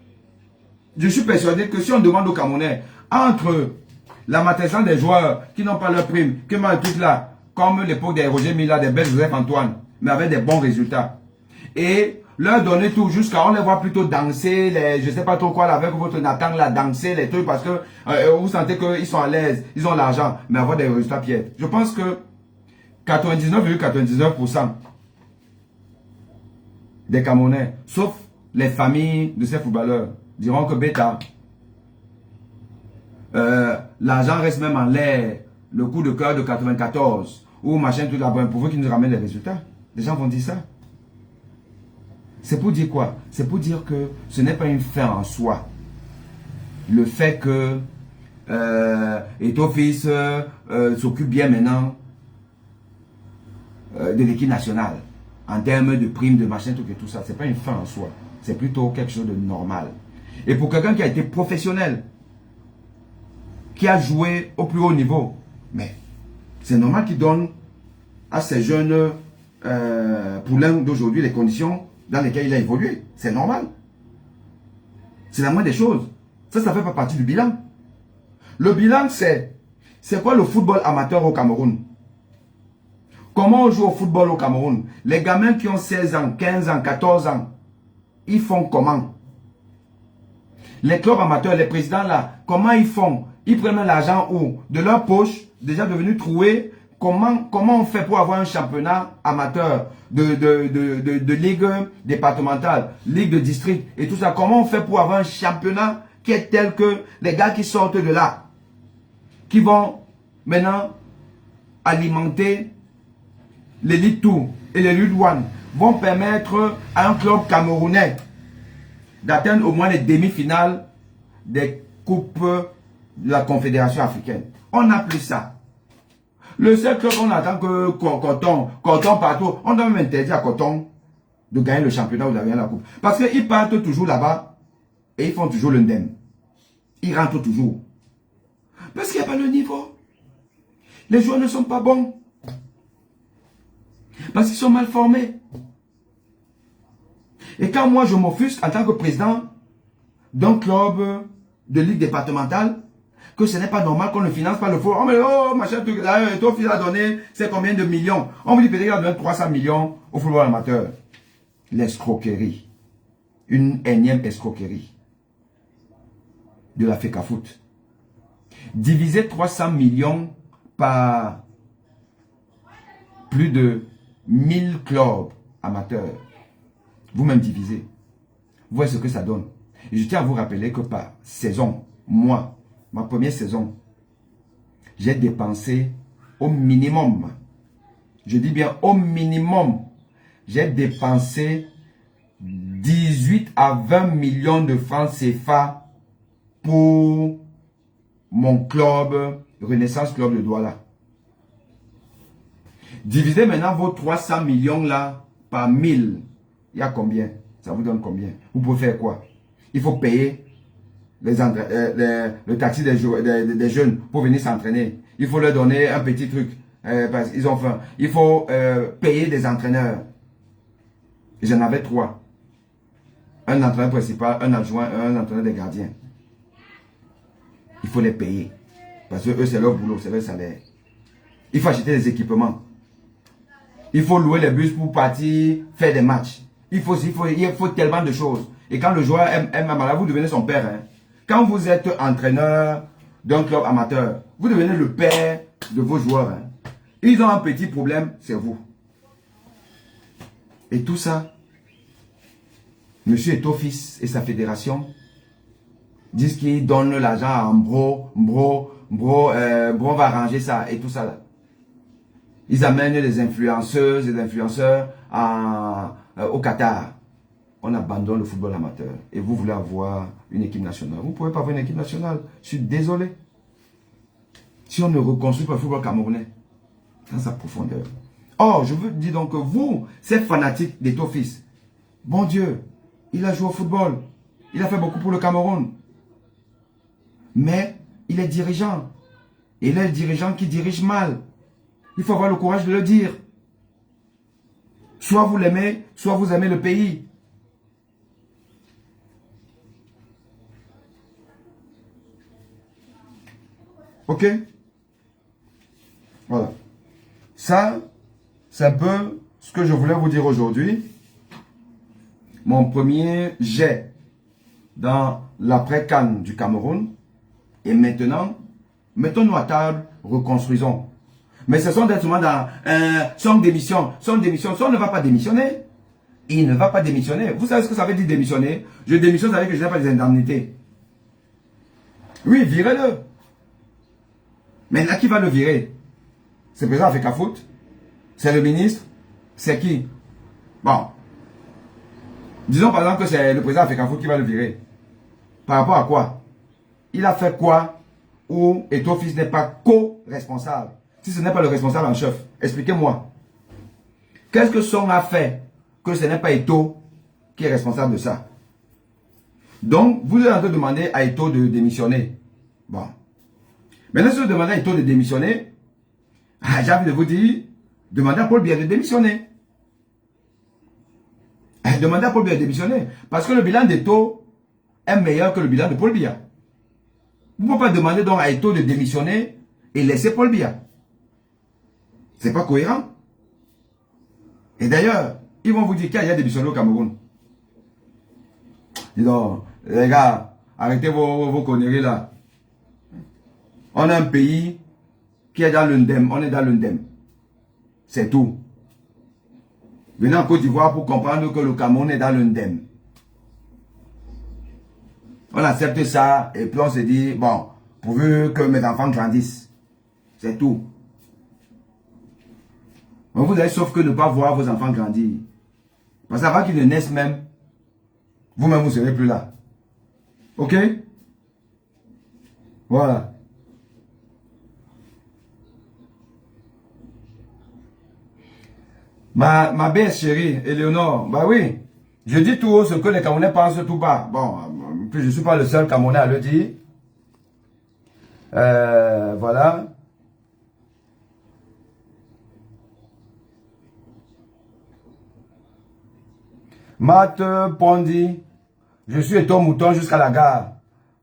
[SPEAKER 1] je suis persuadé que si on demande aux Camerounais, entre la maîtrise des joueurs qui n'ont pas leur prime, qui mal tout là, comme l'époque des Roger Mila, des belles Joseph Antoine, mais avec des bons résultats, et leur donner tout jusqu'à on les voit plutôt danser, les, je sais pas trop quoi, là, avec votre Nathan là, danser les trucs parce que vous sentez qu'ils sont à l'aise, ils ont l'argent, mais avoir des résultats piètres. Je pense que 99,99% des Camerounais, sauf les familles de ces footballeurs, diront que bêta, l'argent reste même en l'air, le coup de cœur de 94, ou machin tout là-bas, pour vous qui nous ramènent les résultats. Les gens vont dire ça. C'est pour dire quoi? C'est pour dire que ce n'est pas une fin en soi. Le fait que Eto'o Fils s'occupe bien maintenant de l'équipe nationale en termes de primes, de machin, tout et tout ça, c'est pas une fin en soi. C'est plutôt quelque chose de normal. Et pour quelqu'un qui a été professionnel, qui a joué au plus haut niveau, mais c'est normal qu'il donne à ces jeunes poulains d'aujourd'hui les conditions dans lesquelles il a évolué. C'est normal. C'est la moindre des choses. Ça fait pas partie du bilan. Le bilan, c'est quoi le football amateur au Cameroun? Comment on joue au football au Cameroun? Les gamins qui ont 16 ans, 15 ans, 14 ans, ils font comment? Les clubs amateurs, les présidents là, comment ils font? Ils prennent l'argent où? De leur poche, déjà devenu troué. Comment on fait pour avoir un championnat amateur de ligue départementale, ligue de district et tout ça? Comment on fait pour avoir un championnat qui est tel que les gars qui sortent de là, qui vont maintenant alimenter l'élite Tour et l'élite One, vont permettre à un club camerounais d'atteindre au moins les demi-finales des coupes de la Confédération africaine. On n'a plus ça. Le seul club qu'on attend que Coton partout, on doit même interdire à Coton de gagner le championnat ou de gagner la coupe. Parce qu'ils partent toujours là-bas et ils font toujours l'indemne. Ils rentrent toujours. Parce qu'il n'y a pas le niveau. Les joueurs ne sont pas bons. Parce qu'ils sont mal formés. Et quand moi je m'offusque en tant que président d'un club de ligue départementale, que ce n'est pas normal qu'on ne finance pas le foot. Oh, mais oh, machin, truc, là, ton fils a donné, c'est combien de millions? On vous dit peut-être qu'il a donné 300 millions au football amateur. L'escroquerie. Une énième escroquerie. De la FECAFOOT. Diviser 300 millions par plus de 1000 clubs amateurs. Vous-même divisez. Vous voyez ce que ça donne. Et je tiens à vous rappeler que par saison, moi, ma première saison, j'ai dépensé au minimum, je dis bien au minimum, j'ai dépensé 18 à 20 millions de francs CFA pour mon club, Renaissance Club de Douala. Divisez maintenant vos 300 millions là par 1000. Il y a combien? Ça vous donne combien? Vous pouvez faire quoi? Il faut payer le taxi des jeunes pour venir s'entraîner. Il faut leur donner un petit truc. Parce qu'ils ont faim. Il faut payer des entraîneurs. J'en avais 3. Un entraîneur principal, un adjoint, un entraîneur des gardiens. Il faut les payer. Parce que eux, c'est leur boulot, c'est leur salaire. Il faut acheter des équipements. Il faut louer les bus pour partir faire des matchs. Il faut tellement de choses. Et quand le joueur aime Amala, vous devenez son père. Hein. Quand vous êtes entraîneur d'un club amateur, vous devenez le père de vos joueurs. Hein. Ils ont un petit problème, c'est vous. Et tout ça, Monsieur Eto'o-Fils et sa fédération disent qu'ils donnent l'argent à Mbro va arranger ça et tout ça. Là. Ils amènent les influenceuses et les influenceurs au Qatar. On abandonne le football amateur. Et vous voulez avoir une équipe nationale. Vous ne pouvez pas avoir une équipe nationale. Je suis désolé. Si on ne reconstruit pas le football camerounais dans sa profondeur. Or, je veux dire donc que vous, ces fanatiques d'Eto'o-Fils, bon Dieu, il a joué au football. Il a fait beaucoup pour le Cameroun. Mais il est dirigeant. Et il est le dirigeant qui dirige mal. Il faut avoir le courage de le dire. Soit vous l'aimez, soit vous aimez le pays. Ok? Voilà. Ça, c'est un peu ce que je voulais vous dire aujourd'hui. Mon premier jet dans l'après-CAN du Cameroun. Et maintenant, mettons-nous à table, reconstruisons. Mais ce sont des seulement dans son démission. Son ne va pas démissionner. Il ne va pas démissionner. Vous savez ce que ça veut dire démissionner? Je démissionne, ça veut dire que je n'ai pas les indemnités. Oui, virez-le. Maintenant, qui va le virer? C'est le président Africa Foot? C'est le ministre? C'est qui? Bon. Disons par exemple que c'est le président Africa Foot qui va le virer. Par rapport à quoi? Il a fait quoi où Eto'o-Fils n'est pas co-responsable? Si ce n'est pas le responsable en chef, expliquez-moi. Qu'est-ce que Son a fait que ce n'est pas Eto'o qui est responsable de ça? Donc, vous êtes en train de demander à Eto'o de démissionner. Bon. Maintenant, si vous demandez à Eto'o de démissionner, j'ai envie de vous dire, demandez à Paul Biya de démissionner. Demandez à Paul Biya de démissionner. Parce que le bilan d'Eto'o est meilleur que le bilan de Paul Biya. Vous ne pouvez pas demander donc à Eto'o de démissionner et laisser Paul Biya. C'est pas cohérent. Et d'ailleurs, ils vont vous dire qu'il y a démissionné au Cameroun. Dis donc, les gars, arrêtez vos conneries là. On a un pays qui est dans l'UNDEM. On est dans l'UNDEM. C'est tout. Venez en Côte d'Ivoire pour comprendre que le Cameroun est dans l'UNDEM. On accepte ça et puis on se dit, bon, pourvu que mes enfants grandissent. C'est tout. Donc vous avez sauf que ne pas voir vos enfants grandir. Parce qu'avant qu'ils ne naissent même, vous-même vous ne serez plus là. Ok? Voilà. Ma belle chérie, Éléonore, bah oui, je dis tout haut ce que les Camerounais pensent tout bas. Bon, puis je ne suis pas le seul Camerounais à le dire. Voilà. Matt Pondi, je suis Eto'o Mouton jusqu'à la gare.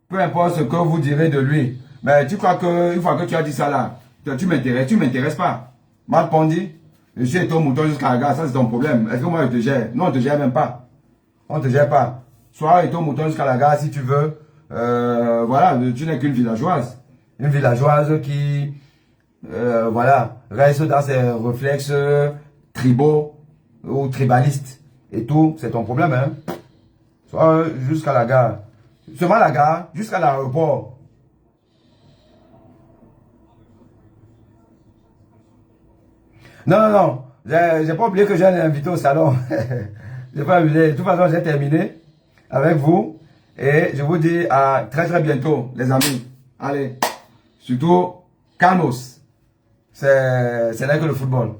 [SPEAKER 1] Peu importe ce que vous direz de lui. Mais tu crois que, une fois que tu as dit ça là, tu m'intéresses pas. Matt Pondi, je suis Eto'o Mouton jusqu'à la gare, ça c'est ton problème. Est-ce que moi je te gère? Non, on te gère même pas. On te gère pas. Sois Eto'o Mouton jusqu'à la gare si tu veux. Voilà, tu n'es qu'une villageoise. Une villageoise qui, voilà, reste dans ses réflexes tribaux ou tribalistes. Et tout, c'est ton problème, hein. Soit jusqu'à la gare. Seulement la gare, jusqu'à l'aéroport.
[SPEAKER 3] Non, non, non. J'ai pas oublié que j'ai un invité au salon. J'ai pas oublié. De toute façon, j'ai terminé avec vous. Et je vous dis à très très bientôt, les amis. Allez. Surtout, calmos. C'est là que le football.